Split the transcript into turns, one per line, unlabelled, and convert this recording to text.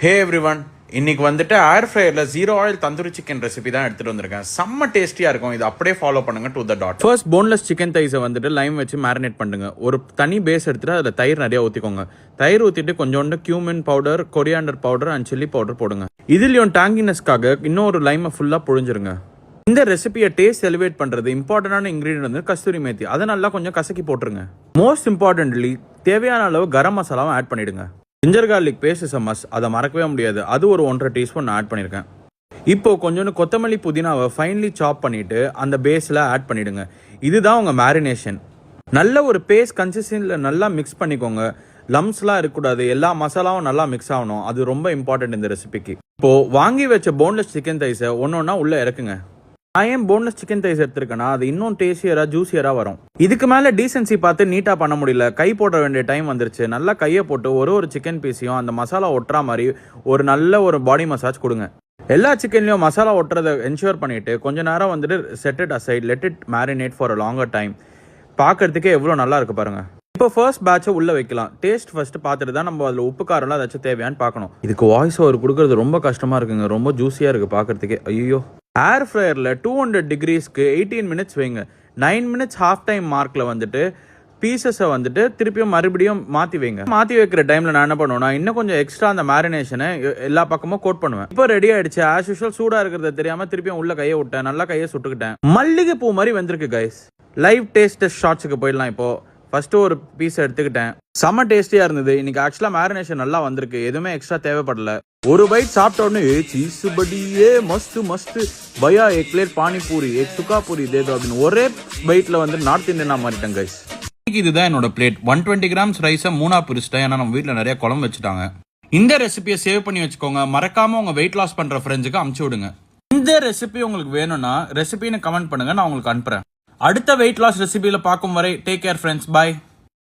ஹே everyone, இன்னைக்கு வந்துட்டு ஏர் ஃப்ரையரில் 0 oil tandoori chicken recipe தான் எடுத்துகிட்டு வந்திருக்கேன். செம்ம டேஸ்டியாக இருக்கும். இது அப்படியே ஃபாலோ பண்ணுங்க to the dot. First boneless chicken தைஸை வந்துட்டு லைம் வச்சு மேரினேட் பண்ணுங்க. ஒரு தனி பேஸ் எடுத்துட்டு அதில் தயிர் நிறைய ஊற்றிக்கோங்க. தயிர் ஊற்றிட்டு கொஞ்சோண்டு cumin powder, coriander powder and chilli powder போடுங்க. இதுலேயும் டாங்கினஸ்க்காக இன்னொரு லைமை ஃபுல்லாக புழிஞ்சிருங்க. இந்த ரெசிபியை டேஸ்ட் எலிவேட் பண்ணுறது இம்பார்ட்டண்டான இன்க்ரீடியன்ட் வந்து கஸ்தூரி மேத்தி. அதை நல்லா கொஞ்சம் கசக்கி போட்டுருங்க. மோஸ்ட் இம்பார்ட்டன்ட்லி தேவையான அளவு கரம் மசாலாவும் ஆட் பண்ணிடுங்க. Ginger garlic paste is a must. அதை மறக்கவே முடியாது. அது ஒரு 1.5 டீஸ்பூன் நான் ஆட் பண்ணியிருக்கேன். இப்போ கொஞ்சோண்டு கொத்தமல்லி புதினாவை ஃபைன்லி சாப் பண்ணிட்டு அந்த பேஸில் ஆட் பண்ணிடுங்க. இதுதான் உங்கள் மேரினேஷன். நல்ல ஒரு பேஸ்ட் கன்சிஸ்டன்சியில் நல்லா மிக்ஸ் பண்ணிக்கோங்க. லம்ஸ்லாம் இருக்கக்கூடாது. எல்லா மசாலாவும் நல்லா மிக்ஸ் ஆகணும். அது ரொம்ப இம்பார்ட்டன்ட் இந்த ரெசிபிக்கு. இப்போ வாங்கி வச்ச போன்லெஸ் சிக்கன் தைஸை ஒன்னொன்னா உள்ள இறக்குங்க. நான் ஏன் போன்லெஸ் சிக்கன் தைஸ் எடுத்திருக்கேன்னா அது இன்னும் டேஸ்டியரா ஜூசியரா வரும். இதுக்கு மேல டீசென்சி பார்த்து நீட்டா பண்ண முடியல. கை போட வேண்டிய டைம் வந்துருச்சு. நல்லா கையை போட்டு ஒரு சிக்கன் பீஸையும் அந்த மசாலா ஒட்டுற மாதிரி ஒரு நல்ல ஒரு பாடி மசாஜ் கொடுங்க. எல்லா சிக்கன்லயும் மசாலா ஒட்டுறதை என்ஷூர் பண்ணிட்டு கொஞ்ச நேரம் வந்துட்டு set it aside, let it marinate for a longer time. பார்க்கறதுக்கே எவ்வளோ நல்லா இருக்கு பாருங்க. இப்போ ஃபர்ஸ்ட் பேட்சை உள்ள வைக்கலாம். டேஸ்ட் ஃபர்ஸ்ட் பார்த்துட்டு தான் நம்ம அதில் உப்பு காரம்லாம் ஏதாச்சும் தேவையான்னு பார்க்கணும். இதுக்கு வாய்ஸ் ஓவர் கொடுக்கறது ரொம்ப கஷ்டமா இருக்குங்க. ரொம்ப ஜூஸியா இருக்கு பார்க்கறதுக்கே. ஐயோ. ஏர் ஃப்ரையரில் 200 டிகிரிஸ்க்கு 18 மினிட்ஸ் வைங்க. 9 மினிட்ஸ் ஹாஃப் டைம் மார்க்கில் வந்துட்டு பீசஸை வந்துட்டு திருப்பியும் மறுபடியும் மாற்றி வைங்க. மாற்றி வைக்கிற டைமில் நான் என்ன பண்ணுவேன்னா இன்னும் கொஞ்சம் எக்ஸ்ட்ரா அந்த மேரினேஷனை எல்லா பக்கமும் கோட் பண்ணுவேன். இப்போ ரெடி ஆயிடுச்சு. ஆஸ் யூஷுவல் சூடாக இருக்கிறத தெரியாமல் திருப்பியும் உள்ள கையை விட்டேன். நல்லா கையை சுட்டுக்கிட்டேன். மல்லிகை பூ மாதிரி வந்திருக்கு கைஸ். லைவ் டேஸ்ட் ஷார்ட்ஸுக்கு போயிடலாம். இப்போ ஃபர்ஸ்ட் ஒரு பீஸ் எடுத்துக்கிட்டேன். செம்ம டேஸ்டியா இருந்தது. இன்னைக்கு ஆக்சுவலா மேரினேஷன் நல்லா வந்திருக்கு. எதுவுமே எக்ஸ்ட்ரா தேவைப்படல. ஒரு பைட் சாப்பிட்ட உடனே சீஸ் படியே மஸ்ட் மஸ்ட் பயா egg plate panipuri egg sukka puri தேதோ அப்படின்னு ஒரே பைட்ல வந்து நார்த் இந்தியனா மாறிட்டேன் கைஸ். இதுதான் என்னோட பிளேட். 120 கிராம்ஸ் ரைஸை 3 பிரிச்சிட்டேன். ஏன்னா நம்ம வீட்டில் நிறைய குழம்பு வச்சுட்டாங்க. இந்த ரெசிபியை சேவ் பண்ணி வச்சுக்கோங்க. மறக்காம உங்க வெயிட் லாஸ் பண்ற ஃப்ரெண்ட்ஸுக்கு அமுச்சு விடுங்க. இந்த ரெசிபி உங்களுக்கு வேணும்னா ரெசிபின்னு கமெண்ட் பண்ணுங்க. நான் உங்களுக்கு அனுப்புறேன். அடுத்த வெயிட் லாஸ் ரெசிபியில பார்க்கும் வரை டேக் கேர் ஃப்ரெண்ட்ஸ். பாய்.